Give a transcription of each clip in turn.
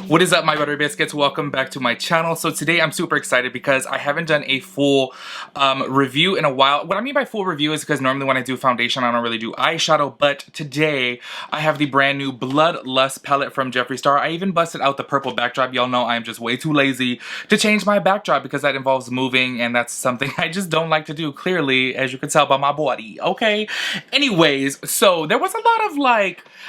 What is up, my buttery biscuits? Welcome back to my channel. So today I'm super excited because I haven't done a full review in a while. What I mean by full review is because normally when I do foundation I don't really do eyeshadow, but today I have the brand new Bloodlust palette from Jeffree. I even busted out the purple backdrop. Y'all know I'm just way too lazy to change my backdrop because that involves moving, and that's something I just don't like to do, clearly, as you can tell by my body, okay? Anyways, so there was a lot of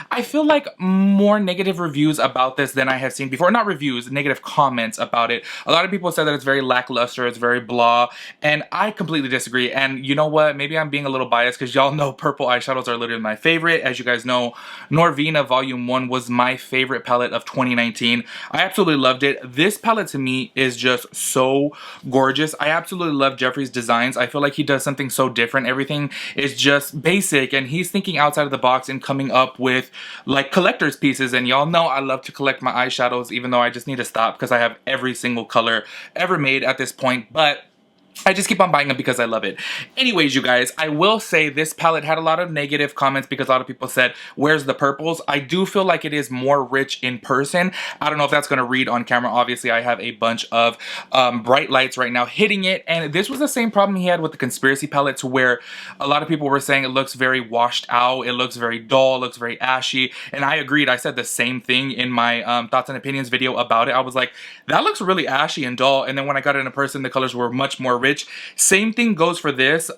I feel like more negative reviews about this than I have seen before. Not reviews, negative comments about it. A lot of people said that it's very lackluster, it's very blah, and I completely disagree. And you know what? Maybe I'm being a little biased because y'all know purple eyeshadows are literally my favorite. As you guys know, Norvina Volume 1 was my favorite palette of 2019. I absolutely loved it. This palette to me is just so gorgeous. I absolutely love Jeffree's designs. I feel like he does something so different. Everything is just basic, and he's thinking outside of the box and coming up with like collector's pieces. And y'all know I love to collect my eyeshadows, even though I just need to stop because I have every single color ever made at this point. But I just keep on buying them because I love it. Anyways, you guys, I will say this palette had a lot of negative comments because a lot of people said, where's the purples? I do feel like it is more rich in person. I don't know if that's going to read on camera. Obviously, I have a bunch of bright lights right now hitting it. And this was the same problem he had with the Conspiracy palette, to where a lot of people were saying it looks very washed out. It looks very dull. It looks very ashy. And I agreed. I said the same thing in my thoughts and opinions video about it. I was like, that looks really ashy and dull. And then when I got it in person, the colors were much more rich. Same thing goes for this.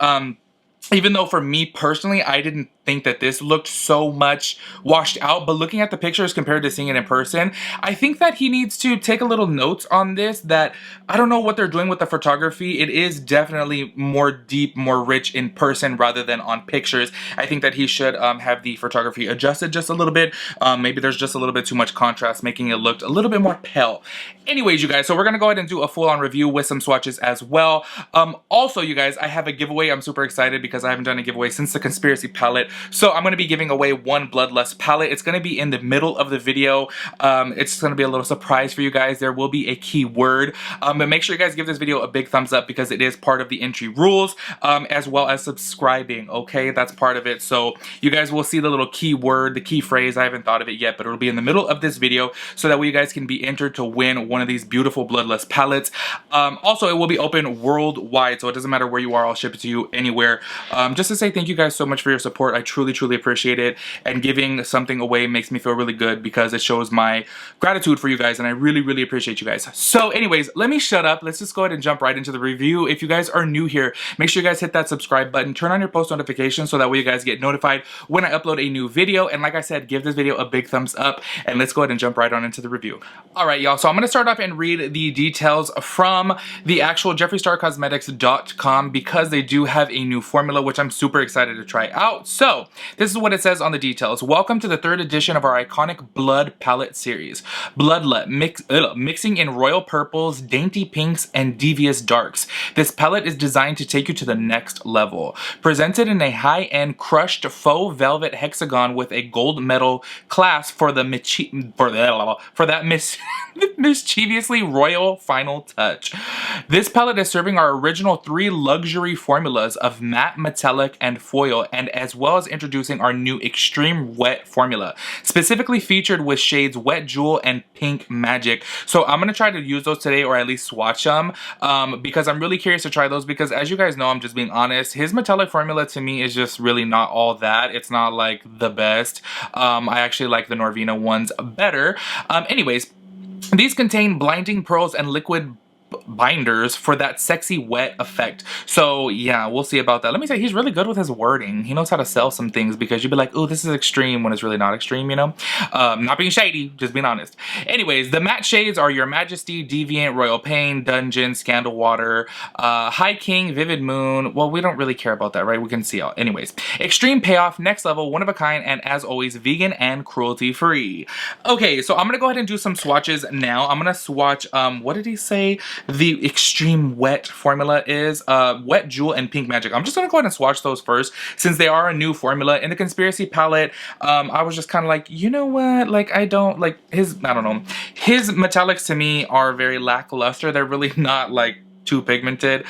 Even though for me personally, I didn't think that this looked so much washed out, but looking at the pictures compared to seeing it in person, I think that he needs to take a little notes on this, that I don't know what they're doing with the photography. It is definitely more deep, more rich in person rather than on pictures. I think that he should have the photography adjusted just a little bit. Maybe there's just a little bit too much contrast, making it look a little bit more pale. Anyways, you guys, so we're gonna go ahead and do a full-on review with some swatches as well. Also, you guys, I have a giveaway. I'm super excited because I haven't done a giveaway since the Conspiracy palette. So I'm going to be giving away one Bloodlust palette. It's going to be in the middle of the video. It's going to be a little surprise for you guys. There will be a keyword. But make sure you guys give this video a big thumbs up because it is part of the entry rules, as well as subscribing, okay? That's part of it. So you guys will see the little keyword, the key phrase. I haven't thought of it yet, but it'll be in the middle of this video so that way you guys can be entered to win one of these beautiful Bloodlust palettes. Also, it will be open worldwide, so it doesn't matter where you are. I'll ship it to you anywhere. Just to say thank you guys so much for your support. I truly appreciate it, and giving something away makes me feel really good because it shows my gratitude for you guys, and I really appreciate you guys. So anyways, let me shut up. Let's just go ahead and jump right into the review. If you guys are new here, make sure you guys hit that subscribe button, turn on your post notifications so that way you guys get notified when I upload a new video. And like I said, give this video a big thumbs up, and let's go ahead and jump right on into the review. All right, y'all, so I'm going to start off and read the details from the actual JeffreeStarCosmetics.com because they do have a new formula, which I'm super excited to try out. So this is what it says on the details. Welcome to the 3rd edition of our iconic Blood palette series. Bloodlet, mixing in royal purples, dainty pinks, and devious darks. This palette is designed to take you to the next level. Presented in a high-end crushed faux velvet hexagon with a gold metal clasp for that mischievously royal final touch. This palette is serving our original 3 luxury formulas of matte, metallic, and foil, and as well as introducing our new extreme wet formula, specifically featured with shades Wet Jewel and Pink Magic. So I'm gonna try to use those today, or at least swatch them, because I'm really curious to try those, because as you guys know, I'm just being honest, his metallic formula to me is just really not all that. It's not like the best. I actually like the Norvina ones better. Anyways, these contain blinding pearls and liquid binders for that sexy wet effect. So yeah, we'll see about that. Let me say, he's really good with his wording. He knows how to sell some things, because you'd be like, oh, this is extreme, when it's really not extreme, you know? Not being shady, just being honest. Anyways, the matte shades are Your Majesty, Deviant, Royal Pain, Dungeon, Scandal Water, High King, Vivid Moon. Well, we don't really care about that, right? We can see all. Anyways, Extreme Payoff, Next Level, One of a Kind, and as always, vegan and cruelty free. Okay, so I'm gonna go ahead and do some swatches now. I'm gonna swatch, what did he say the extreme wet formula is? Wet Jewel and Pink Magic. I'm just gonna go ahead and swatch those first, since they are a new formula. In the Conspiracy palette, I was just kind of like, you know what, like, I don't like his, I don't know, his metallics to me are very lackluster. They're really not like too pigmented,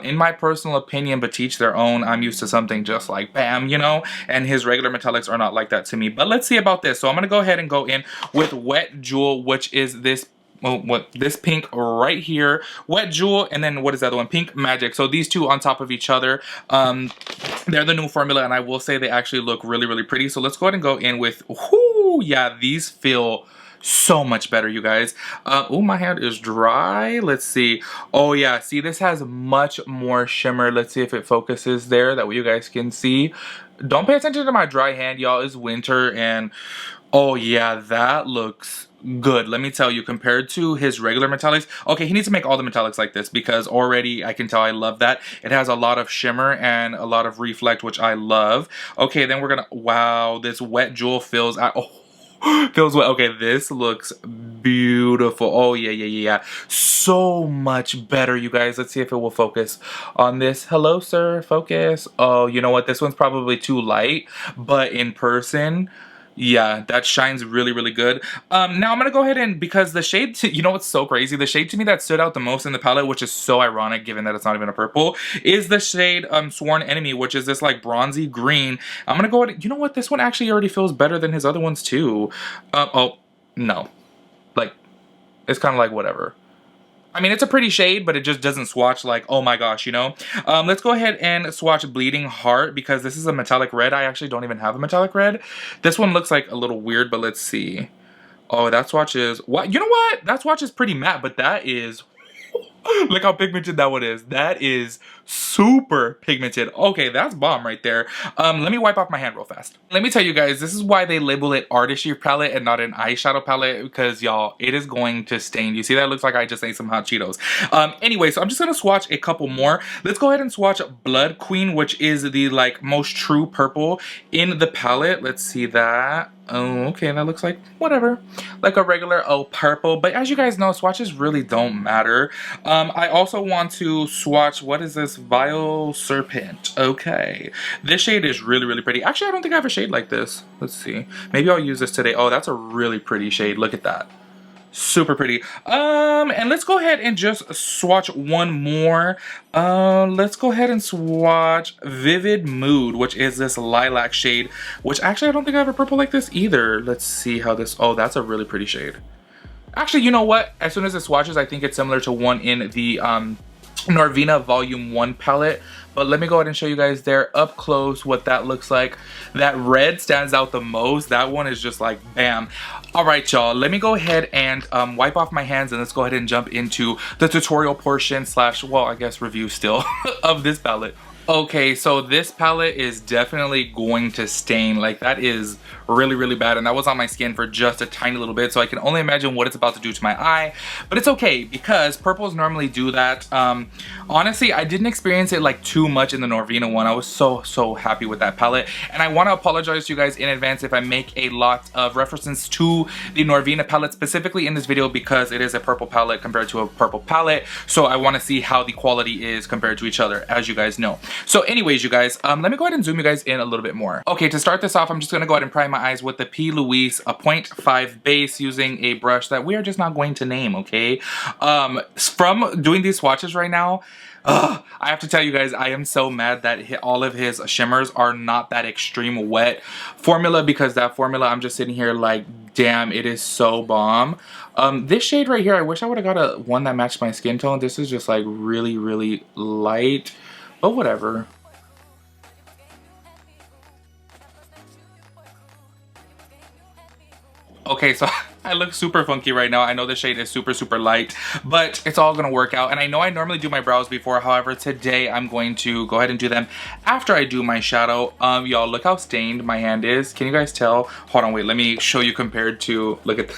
in my personal opinion, but to each their own. I'm used to something just like bam, you know, and his regular metallics are not like that to me. But let's see about this. So I'm gonna go ahead and go in with Wet Jewel, which is this, this pink right here, Wet Jewel, and then what is the other one? Pink Magic. So these two on top of each other, they're the new formula, and I will say they actually look really, really pretty. So let's go ahead and go in with, whoo, yeah, these feel so much better, you guys. Oh, my hand is dry. Let's see. Oh yeah, see, this has much more shimmer. Let's see if it focuses there, that way you guys can see. Don't pay attention to my dry hand, y'all. It's winter, and oh yeah, that looks good. Let me tell you, compared to his regular metallics, okay, he needs to make all the metallics like this, because already I can tell I love that. It has a lot of shimmer and a lot of reflect, which I love. Okay, then we're gonna, wow, this Wet Jewel feels, feels wet. Okay, this looks beautiful. Oh yeah. So much better, you guys. Let's see if it will focus on this. Hello, sir. Focus. Oh, you know what? This one's probably too light, but in person, yeah, that shines really, really good. Now I'm gonna go ahead and, because the shade, you know what's so crazy? The shade to me that stood out the most in the palette, which is so ironic given that it's not even a purple, is the shade Sworn Enemy, which is this like bronzy green. I'm gonna go ahead, you know what? This one actually already feels better than his other ones too. Oh, no. Like, it's kind of like whatever. I mean, it's a pretty shade, but it just doesn't swatch like, oh my gosh, you know? Let's go ahead and swatch Bleeding Heart, because this is a metallic red. I actually don't even have a metallic red. This one looks like a little weird, but let's see. Oh, that swatch is, what? You know what? That swatch is pretty matte, but that is, look how pigmented that one is. That is super pigmented. Okay, that's bomb right there. Let me wipe off my hand real fast. Let me tell you guys, this is why they label it artistry palette and not an eyeshadow palette, because y'all, it is going to stain. You see that? It looks like I just ate some hot Cheetos. Anyway, so I'm just gonna swatch a couple more. Let's go ahead and swatch Blood Queen, which is the like most true purple in the palette. Let's see that. Oh, okay, that looks like whatever, like a regular purple. But as you guys know, swatches really don't matter. I also want to swatch, what is this? Vile Serpent. Okay, this shade is really, really pretty. Actually, I don't think I have a shade like this. Let's see. Maybe I'll use this today. Oh, that's a really pretty shade. Look at that. Super pretty. And let's go ahead and just swatch one more. Let's go ahead and swatch Vivid Mood, which is this lilac shade, which actually I don't think I have a purple like this either. Let's see how this, oh, that's a really pretty shade. Actually, you know what? As soon as it swatches, I think it's similar to one in the Norvina Volume 1 palette. But let me go ahead and show you guys there up close what that looks like. That red stands out the most. That one is just like bam. All right, y'all, let me go ahead and wipe off my hands, and let's go ahead and jump into the tutorial portion slash, well, I guess review still of this palette. Okay, so this palette is definitely going to stain. Like, that is really, really bad, and that was on my skin for just a tiny little bit, so I can only imagine what it's about to do to my eye. But it's okay, because purples normally do that. Honestly, I didn't experience it like too much in the Norvina one. I was so happy with that palette, and I want to apologize to you guys in advance if I make a lot of references to the Norvina palette specifically in this video, because it is a purple palette compared to a purple palette, so I want to see how the quality is compared to each other, as you guys know. So anyways, you guys, let me go ahead and zoom you guys in a little bit more. Okay, to start this off, I'm just going to go ahead and prime my eyes with the P. Louise a 0.5 base using a brush that we are just not going to name, okay? From doing these swatches right now, I have to tell you guys, I am so mad that all of his shimmers are not that extreme wet formula, because that formula, I'm just sitting here like, damn, it is so bomb. This shade right here, I wish I would have got one that matched my skin tone. This is just like really, really light. But whatever. Okay, so I look super funky right now. I know the shade is super light, but it's all gonna work out. And I know I normally do my brows before. However, today I'm going to go ahead and do them after I do my shadow. Y'all, look how stained my hand is. Can you guys tell? Hold on, wait, let me show you compared to, look at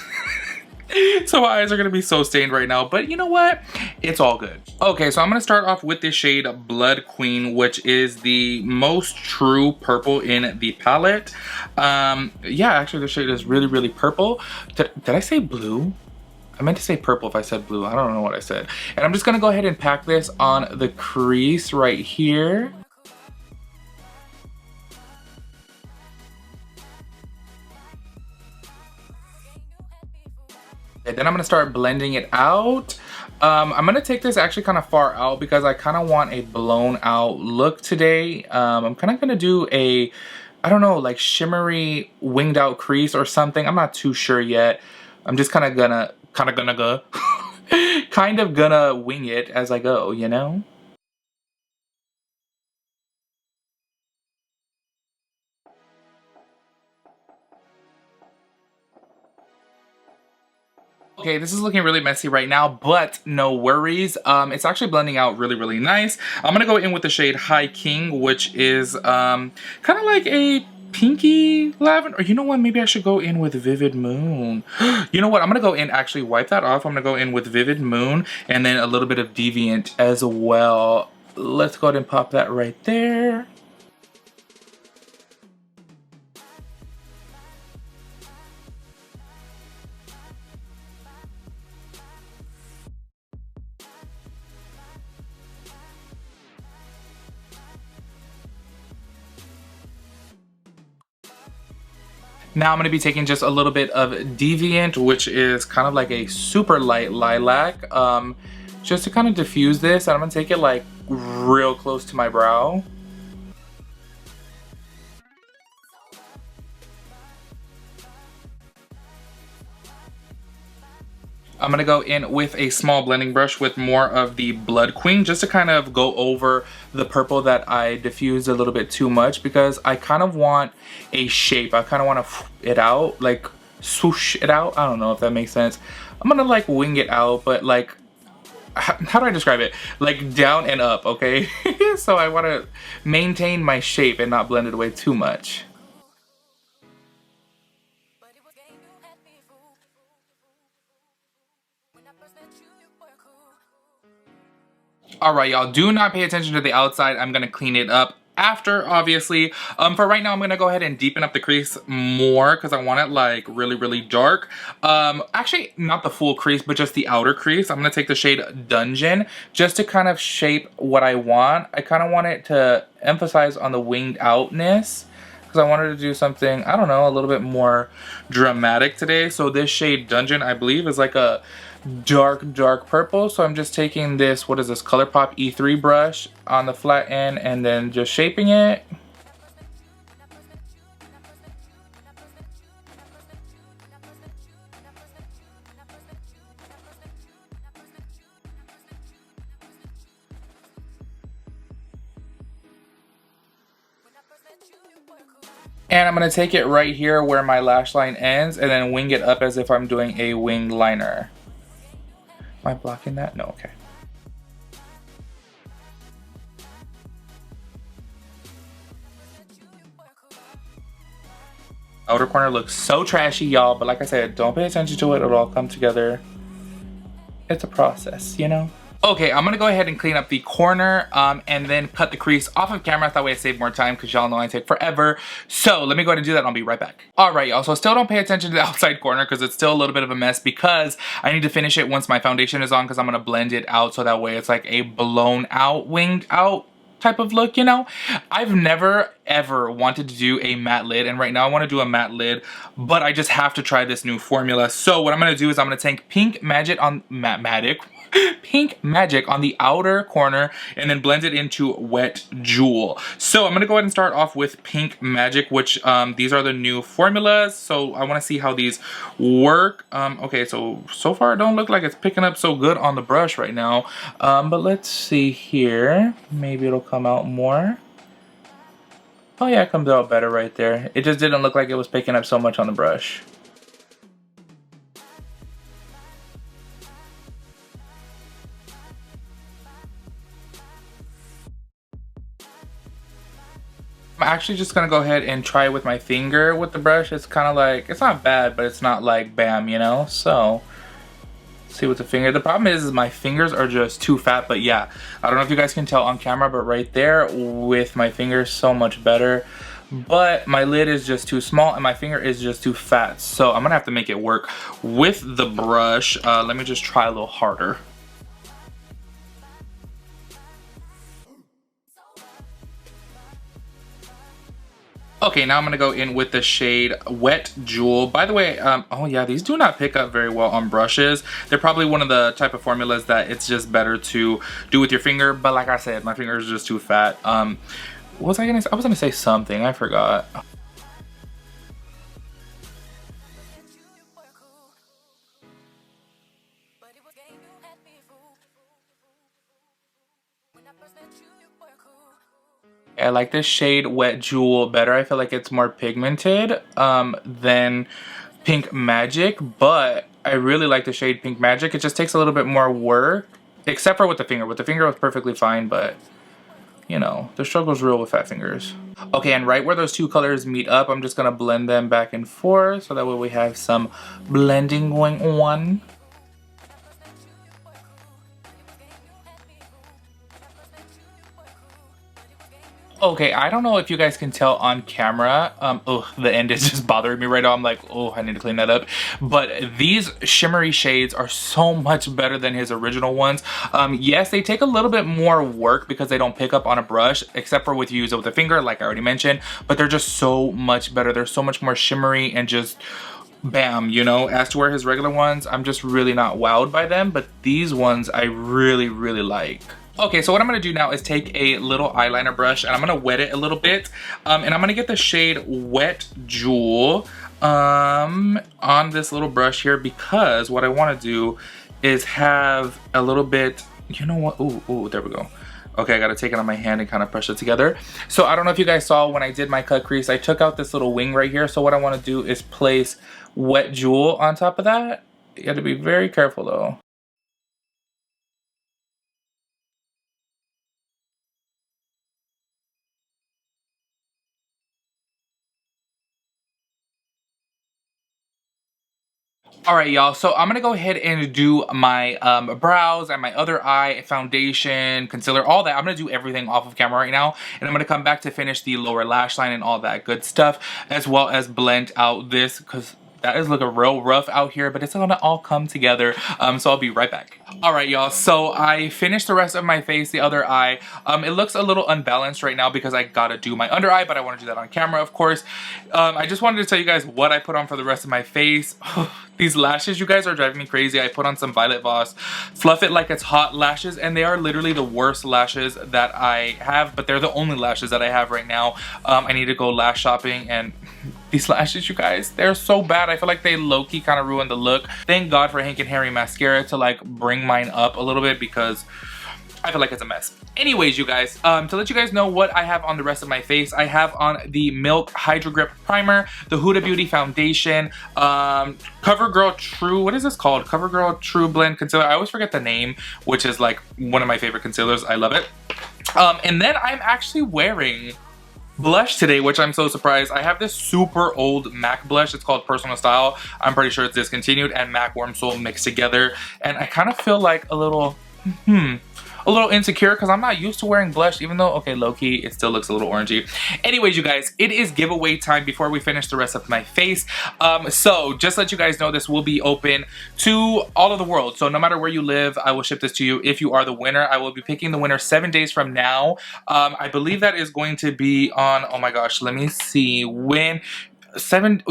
so my eyes are gonna be so stained right now, but you know what? It's all good. Okay, so I'm gonna start off with this shade Blood Queen, which is the most true purple in the palette. Yeah, actually the shade is really purple. Did I say blue? I meant to say purple if I said blue. I don't know what I said. And I'm just gonna go ahead and pack this on the crease right here. And then I'm gonna start blending it out. I'm gonna take this actually kind of far out because I kind of want a blown out look today. I'm kind of gonna do a, I don't know, like shimmery winged out crease or something. I'm not too sure yet. I'm just kind of gonna go, kind of gonna wing it as I go, you know? Okay, this is looking really messy right now, but no worries. It's actually blending out really, really nice. I'm gonna go in with the shade High King, which is kind of like a pinky lavender. Or you know what? Maybe I should go in with Vivid Moon. You know what? I'm gonna go in, actually wipe that off. I'm gonna go in with Vivid Moon and then a little bit of Deviant as well. Let's go ahead and pop that right there. Now I'm going to be taking just a little bit of Deviant, which is kind of like a super light lilac, just to kind of diffuse this. And I'm going to take it like real close to my brow. I'm gonna go in with a small blending brush with more of the Blood Queen just to kind of go over the purple that I diffused a little bit too much, because I kind of want a shape. I kind of want to it out, like swoosh it out. I don't know if that makes sense. I'm gonna like wing it out, but like, how do I describe it? Like down and up, okay? So I want to maintain my shape and not blend it away too much. Alright, y'all, do not pay attention to the outside. I'm gonna clean it up after, obviously. For right now, I'm gonna go ahead and deepen up the crease more because I want it like really, really dark. Actually, not the full crease, but just the outer crease. I'm gonna take the shade Dungeon just to kind of shape what I want. I kind of want it to emphasize on the winged outness, because I wanted to do something, I don't know, a little bit more dramatic today. So this shade Dungeon, I believe, is like a dark purple. So I'm just taking this, what is this, ColourPop E3 brush on the flat end and then just shaping it. And I'm going to take it right here where my lash line ends and then wing it up as if I'm doing a wing liner. Am I blocking that? No, okay. Outer corner looks so trashy, y'all, but like I said, don't pay attention to it. It'll all come together. It's a process, you know? Okay, I'm gonna go ahead and clean up the corner and then cut the crease off of camera. That way I save more time because y'all know I take forever. So let me go ahead and do that and I'll be right back. All right, y'all, so still don't pay attention to the outside corner because it's still a little bit of a mess because I need to finish it once my foundation is on, because I'm gonna blend it out so that way it's like a blown out, winged out type of look, you know? I've never ever wanted to do a matte lid, and right now I want to do a matte lid, but I just have to try this new formula. So what I'm gonna do is I'm gonna take Pink Magic on Pink Magic on the outer corner and then blend it into Wet Jewel. So I'm gonna go ahead and start off with Pink Magic, which these are the new formulas. So I want to see how these work. Okay, so far it don't look like it's picking up so good on the brush right now. But let's see here. Maybe it'll come out more. Oh yeah, it comes out better right there. It just didn't look like it was picking up so much on the brush. I'm actually just gonna go ahead and try with my finger with the brush. It's kind of like, it's not bad, but it's not like bam, you know? So, see with the finger. The problem is my fingers are just too fat, but yeah. I don't know if you guys can tell on camera, but right there with my fingers, so much better. But my lid is just too small and my finger is just too fat. So I'm gonna have to make it work with the brush. Let me just try a little harder. Okay, now I'm gonna go in with the shade Wet Jewel. By the way, oh yeah, these do not pick up very well on brushes. They're probably one of the type of formulas that it's just better to do with your finger, but like I said, my finger is just too fat. What was I gonna say? I was gonna say something, I forgot. I like this shade Wet Jewel better. I feel like it's more pigmented than Pink Magic, but I really like the shade Pink Magic. It just takes a little bit more work, except for with the finger. With the finger, it was perfectly fine, but you know, the struggle's real with fat fingers. Okay, and right where those two colors meet up, I'm just gonna blend them back and forth so that way we have some blending going on. Okay, I don't know if you guys can tell on camera. Oh, the end is just bothering me right now. I'm like, oh, I need to clean that up. But these shimmery shades are so much better than his original ones. Yes, they take a little bit more work because they don't pick up on a brush, except for with you use it with a finger, like I already mentioned. But they're just so much better. They're so much more shimmery and just bam, you know. As to where his regular ones, I'm just really not wowed by them. But these ones I really, really like. Okay, so what I'm gonna do now is take a little eyeliner brush and I'm gonna wet it a little bit. And I'm gonna get the shade Wet Jewel on this little brush here, because what I wanna do is have a little bit, you know what, ooh, there we go. Okay, I gotta take it on my hand and kind of brush it together. So I don't know if you guys saw when I did my cut crease, I took out this little wing right here. So what I wanna do is place Wet Jewel on top of that. You have to be very careful though. All right, y'all, so I'm gonna go ahead and do my brows and my other eye, foundation, concealer, all that. I'm gonna do everything off of camera right now, and I'm gonna come back to finish the lower lash line and all that good stuff, as well as blend out this, because that is looking real rough out here, but it's gonna all come together. So I'll be right back. All right, y'all, so I finished the rest of my face, the other eye. It looks a little unbalanced right now because I gotta do my under eye, but I wanna do that on camera, of course. I just wanted to tell you guys what I put on for the rest of my face. These lashes, you guys, are driving me crazy. I put on some Violet Voss Fluff It Like It's Hot lashes, and they are literally the worst lashes that I have, but they're the only lashes that I have right now. I need to go lash shopping, and these lashes, you guys, they're so bad. I feel like they low-key kind of ruined the look. Thank God for Hank and Harry mascara to like bring mine up a little bit, because I feel like it's a mess. Anyways, you guys, to let you guys know what I have on the rest of my face, I have on the Milk Hydro Grip Primer, the Huda Beauty Foundation, CoverGirl True, what is this called? CoverGirl True Blend Concealer. I always forget the name, which is like one of my favorite concealers. I love it. And then I'm actually wearing blush today, which I'm so surprised. I have this super old MAC blush. It's called Personal Style. I'm pretty sure it's discontinued, and MAC Warm Soul mixed together. And I kind of feel like a little, a little insecure because I'm not used to wearing blush, even though, okay, low-key, it still looks a little orangey. Anyways, you guys, it is giveaway time before we finish the rest of my face. So just to let you guys know, this will be open to all of the world. So no matter where you live, I will ship this to you if you are the winner. I will be picking the winner 7 days from now. I believe that is going to be on, oh my gosh, let me see when. 7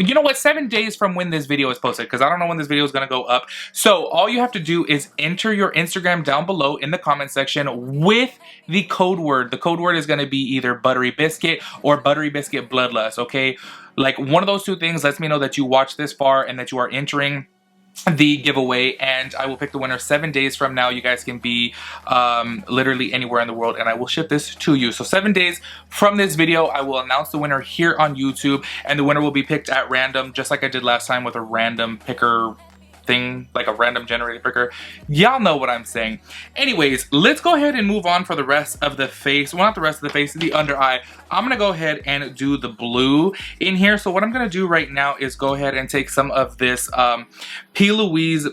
days from when this video is posted, because I don't know when this video is going to go up. So all you have to do is enter your Instagram down below in the comment section with the code word. The code word is going to be either buttery biscuit or buttery biscuit bloodlust, okay? Like one of those two things lets me know that you watched this far and that you are entering the giveaway, and I will pick the winner 7 days from now. You guys can be literally anywhere in the world, and I will ship this to you. So 7 days from this video, I will announce the winner here on YouTube, and the winner will be picked at random, just like I did last time with a random picker thing, like a random generator picker. Y'all know what I'm saying. Anyways, let's go ahead and move on for the rest of the face. Well, not the rest of the face, the under eye. I'm gonna go ahead and do the blue in here. So what I'm gonna do right now is go ahead and take some of this P. Louise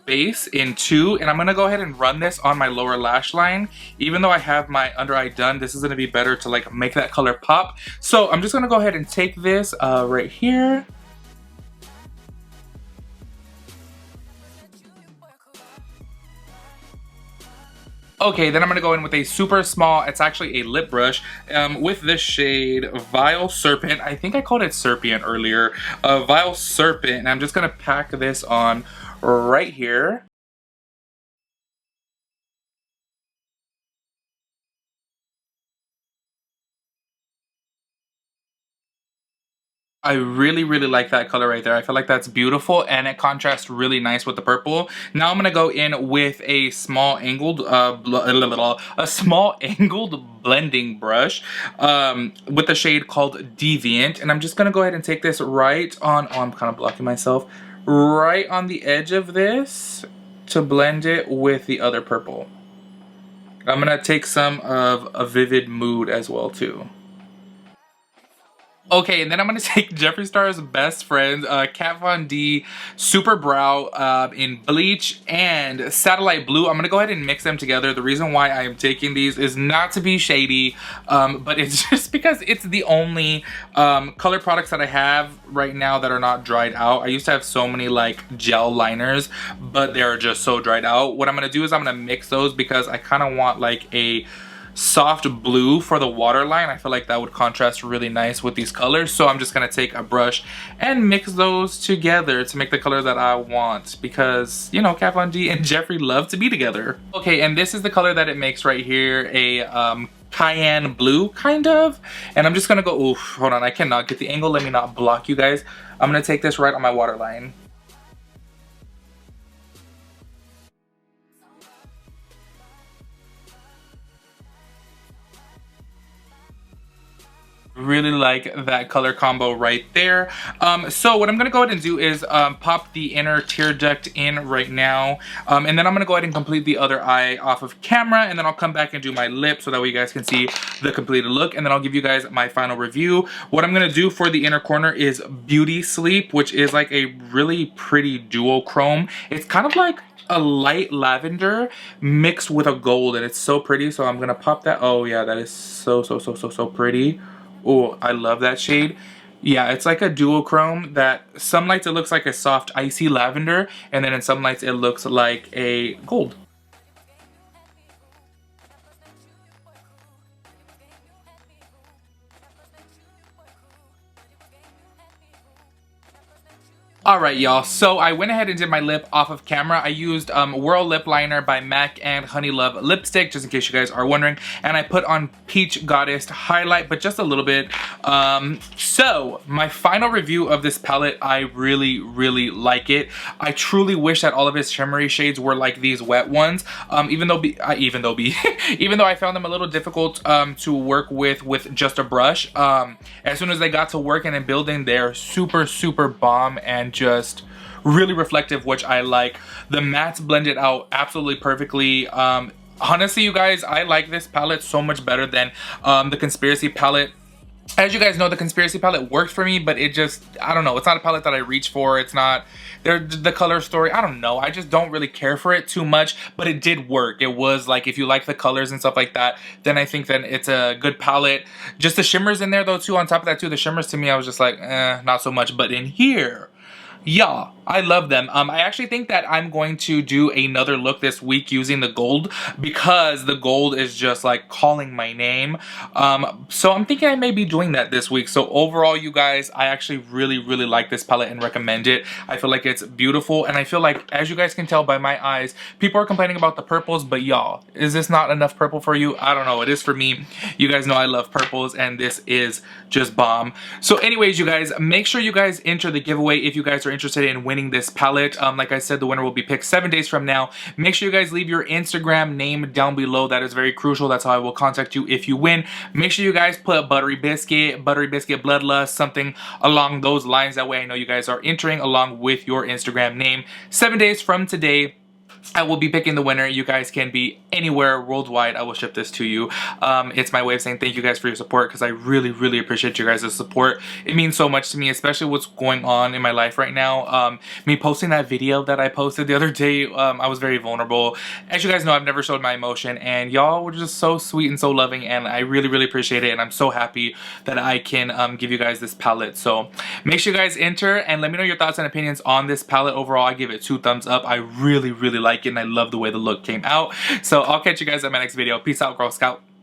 base in 2, and I'm gonna go ahead and run this on my lower lash line. Even though I have my under eye done, this is gonna be better to like make that color pop. So I'm just gonna go ahead and take this right here. Okay, then I'm gonna go in with a super small, it's actually a lip brush, with this shade Vile Serpent. I think I called it Serpent earlier. Vile Serpent, and I'm just gonna pack this on right here. I really, really like that color right there. I feel like that's beautiful and it contrasts really nice with the purple. Now I'm gonna go in with a small angled, blending brush with the shade called Deviant, and I'm just gonna go ahead and take this right on. Oh, I'm kind of blocking myself. Right on the edge of this to blend it with the other purple. I'm gonna take some of a Vivid Mood as well too. Okay, and then I'm gonna take Jeffree Star's best friend, Kat Von D Super Brow in Bleach and Satellite Blue. I'm gonna go ahead and mix them together. The reason why I am taking these is not to be shady, but it's just because it's the only color products that I have right now that are not dried out. I used to have so many like gel liners, but they're just so dried out. What I'm gonna do is I'm gonna mix those because I kind of want like a soft blue for the waterline. I feel like that would contrast really nice with these colors, so I'm just gonna take a brush and mix those together to make the color that I want, because you know, Kat Von D and Jeffree love to be together. Okay, and this is the color that it makes right here, a cayenne blue kind of, and I'm just gonna go, oof, hold on, I cannot get the angle, let me not block you guys. I'm gonna take this right on my waterline. Really like that color combo right there. So what I'm gonna go ahead and do is pop the inner tear duct in right now, and then I'm gonna go ahead and complete the other eye off of camera, and then I'll come back and do my lip so that way you guys can see the completed look, and then I'll give you guys my final review. What I'm gonna do for the inner corner is Beauty Sleep, which is like a really pretty duochrome. It's kind of like a light lavender mixed with a gold, and it's so pretty. So I'm gonna pop that. Oh yeah, that is so pretty. Oh, I love that shade. Yeah, it's like a duochrome that some lights it looks like a soft icy lavender, and then in some lights it looks like a gold. Alright y'all, so I went ahead and did my lip off of camera. I used Whirl Lip Liner by MAC and Honey Love Lipstick, just in case you guys are wondering. And I put on Peach Goddess highlight, but just a little bit. So, my final review of this palette, I really, really like it. I truly wish that all of its shimmery shades were like these wet ones. Even though I found them a little difficult to work with just a brush. As soon as they got to working and building, they're super bomb and just really reflective, which I like. The mattes blended out absolutely perfectly. Honestly, you guys, I like this palette so much better than the Conspiracy palette. As you guys know, the Conspiracy palette works for me, but it just, I don't know, it's not a palette that I reach for. It's not the color story, I don't know, I just don't really care for it too much, but it did work. It was like, if you like the colors and stuff like that, then I think that it's a good palette. Just the shimmers in there though too, on top of that too, the shimmers to me, I was just like, not so much. But in here, yeah, I love them. I actually think that I'm going to do another look this week using the gold, because the gold is just like calling my name. So I'm thinking I may be doing that this week. So overall, you guys, I actually really like this palette and recommend it. I feel like it's beautiful, and I feel like, as you guys can tell by my eyes, people are complaining about the purples, but y'all, is this not enough purple for you? I don't know, it is for me. You guys know I love purples, and this is just bomb. So anyways, you guys, make sure you guys enter the giveaway if you guys are interested in winning this palette. Like I said, the winner will be picked 7 days from now. Make sure you guys leave your Instagram name down below. That is very crucial. That's how I will contact you if you win. Make sure you guys put Buttery Biscuit Bloodlust, something along those lines. That way I know you guys are entering along with your Instagram name. 7 days from today, I will be picking the winner. You guys can be anywhere worldwide. I will ship this to you. It's my way of saying thank you guys for your support, because I really appreciate you guys' support. It means so much to me, especially what's going on in my life right now. Me posting that video that I posted the other day, I was very vulnerable. As you guys know, I've never showed my emotion, and y'all were just so sweet and so loving, and I really appreciate it, and I'm so happy that I can give you guys this palette. So make sure you guys enter and let me know your thoughts and opinions on this palette. Overall, I give it 2 thumbs up. I really really like it and I love the way the look came out. So I'll catch you guys in my next video. Peace out, Girl Scout.